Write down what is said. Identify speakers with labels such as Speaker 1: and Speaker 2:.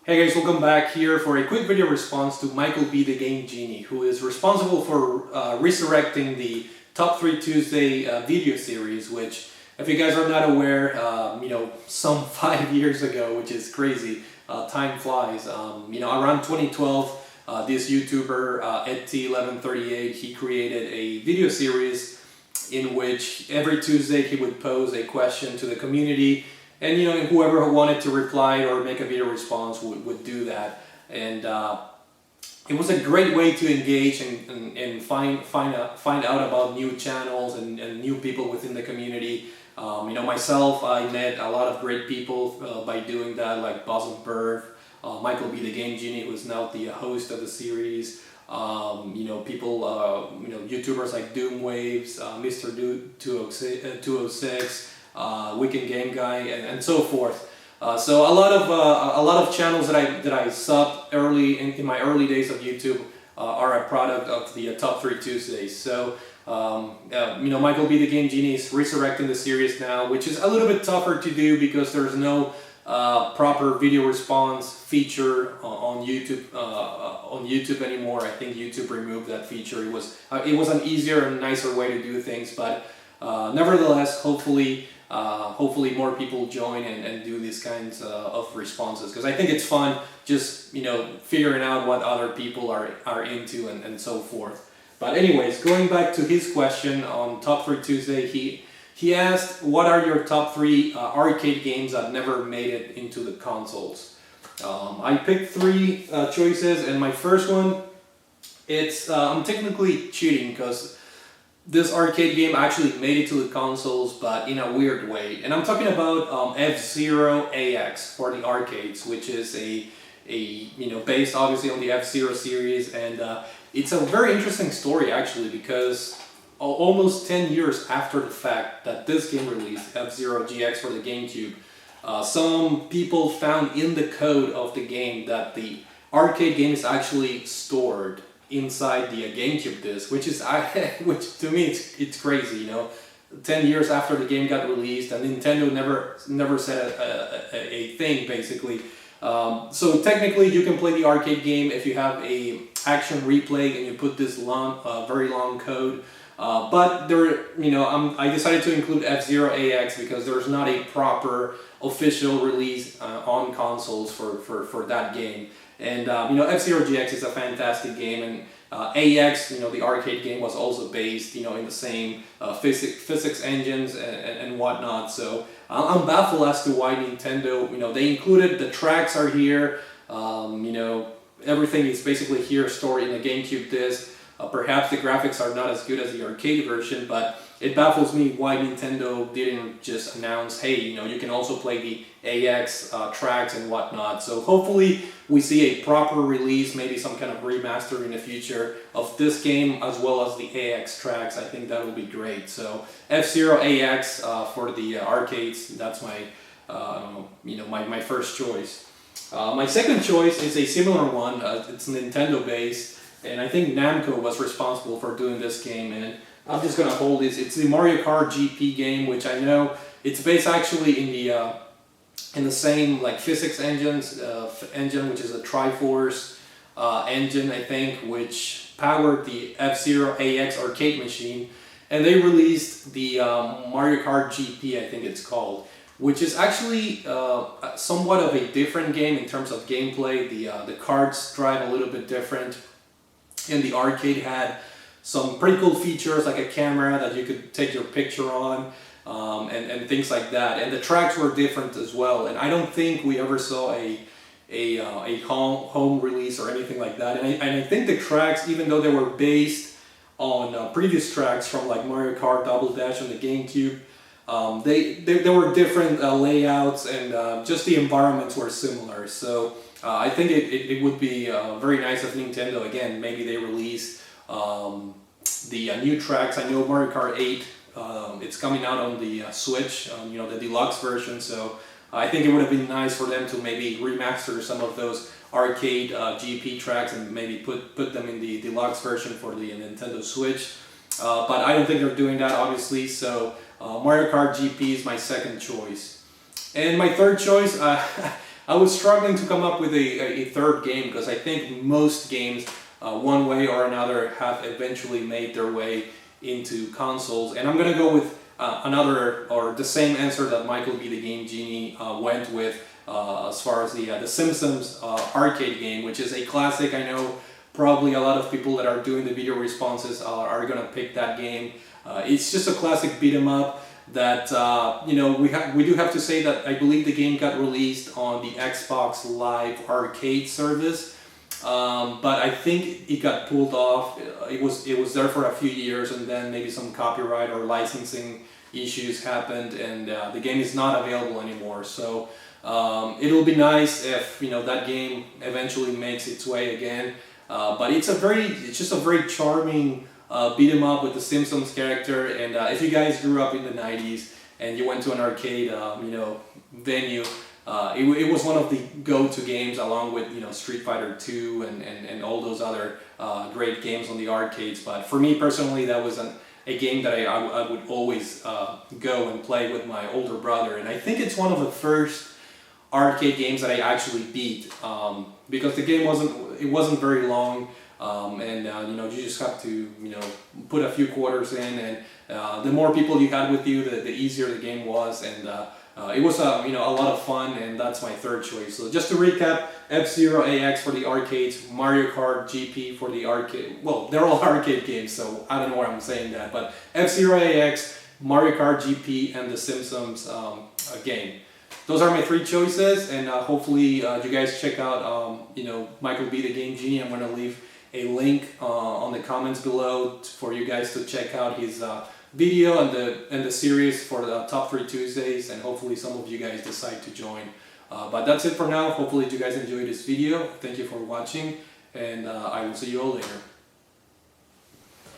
Speaker 1: Hey guys, welcome back here for a quick video response to Michael B. the Game Genie, who is responsible for resurrecting the Top 3 Tuesday video series, which, if you guys are not aware, some 5 years ago, which is crazy, time flies. Around 2012, this YouTuber, ET1138, he created a video series in which every Tuesday he would pose a question to the community. And whoever wanted to reply or make a video response would do that. And it was a great way to engage and find out about new channels and new people within the community. Myself, I met a lot of great people by doing that, like Boss of Birth, Michael B. the Game Genie, who is now the host of the series. YouTubers like Doom Waves, Mr. Dude 206. Weekend Game Guy, and so forth. So a lot of channels that I subbed early in my early days of YouTube are a product of the Top 3 Tuesdays. So Michael B. the Game Genie is resurrecting the series now, which is a little bit tougher to do because there's no proper video response feature on YouTube anymore. I think YouTube removed that feature. It was an easier and nicer way to do things, but nevertheless, hopefully more people join and do these kinds of responses, because I think it's fun just figuring out what other people are into and so forth. But anyways, going back to his question on Top 3 Tuesday, he asked, what are your top 3 arcade games that never made it into the consoles? I picked 3 choices, and my first one, I'm technically cheating because this arcade game actually made it to the consoles, but in a weird way. And I'm talking about FZero GX for the arcades, which is based obviously on the FZero series, and it's a very interesting story actually, because almost 10 years after the fact that this game released, FZero GX for the GameCube, some people found in the code of the game that the arcade game is actually stored inside the GameCube disc, which to me it's crazy. 10 years after the game got released, and Nintendo never said a thing basically. So technically, you can play the arcade game if you have a action replay and you put this very long code. But I decided to include FZero GX because there's not a proper official release on consoles for that game. And FZero GX is a fantastic game, and AX, the arcade game, was also based in the same physics engines and whatnot. So I'm baffled as to why Nintendo, they included the tracks are here, everything is basically here stored in a GameCube disc. Perhaps the graphics are not as good as the arcade version, but it baffles me why Nintendo didn't just announce, hey, you can also play the AX tracks and whatnot. So hopefully we see a proper release, maybe some kind of remaster in the future of this game as well as the AX tracks. I think that would be great. So FZero AX for the arcades, that's my my first choice. My second choice is a similar one. It's Nintendo based. And I think Namco was responsible for doing this game, and I'm just gonna hold this. It's the Mario Kart GP game, which I know it's based actually in the same physics engine, which is a Triforce engine, I think, which powered the FZero AX arcade machine, and they released the Mario Kart GP, I think it's called, which is actually somewhat of a different game in terms of gameplay. The karts drive a little bit different. And the arcade had some pretty cool features, like a camera that you could take your picture on, and things like that. And the tracks were different as well. And I don't think we ever saw a home release or anything like that. And I think the tracks, even though they were based on previous tracks from like Mario Kart Double Dash on the GameCube, they were different layouts, and just the environments were similar. So I think it would be very nice if Nintendo, again, maybe they release the new tracks. I know Mario Kart 8, it's coming out on the Switch, the deluxe version, so I think it would have been nice for them to maybe remaster some of those arcade GP tracks and maybe put them in the deluxe version for the Nintendo Switch. But I don't think they're doing that, obviously, so Mario Kart GP is my second choice. And my third choice, I was struggling to come up with a third game because I think most games, one way or another, have eventually made their way into consoles. And I'm gonna go with another, or the same answer that Michael B. the Game Genie went with as far as the Simpsons arcade game, which is a classic. I know probably a lot of people that are doing the video responses are gonna pick that game. It's just a classic beat 'em up that you know, we do have to say that I believe the game got released on the Xbox Live Arcade service, but I think it got pulled off. It was there for a few years, and then maybe some copyright or licensing issues happened, and the game is not available anymore. So it'll be nice if, you know, that game eventually makes its way again. But it's just a very charming beat 'em up with the Simpsons character. And if you guys grew up in the 90s and you went to an arcade, you know, venue, it was one of the go-to games, along with, you know, Street Fighter 2 and all those other great games on the arcades. But for me personally, that was a game that I would always go and play with my older brother. And I think it's one of the first arcade games that I actually beat, because the game wasn't very long. And you know, you just have to, you know, put a few quarters in, and the more people you had with you, the easier the game was, and it was you know, a lot of fun, and that's my third choice. So just to recap: FZero AX for the arcades, Mario Kart GP for the arcade. Well, they're all arcade games, so I don't know why I'm saying that, but FZero AX, Mario Kart GP, and the Simpsons game. Those are my three choices, and hopefully you guys check out you know, Michael B. the Game Genie. I'm gonna leave a link on the comments below for you guys to check out his video and the series for the Top 3 Tuesdays, and hopefully some of you guys decide to join. But that's it for now. Hopefully you guys enjoyed this video. Thank you for watching, and I will see you all later.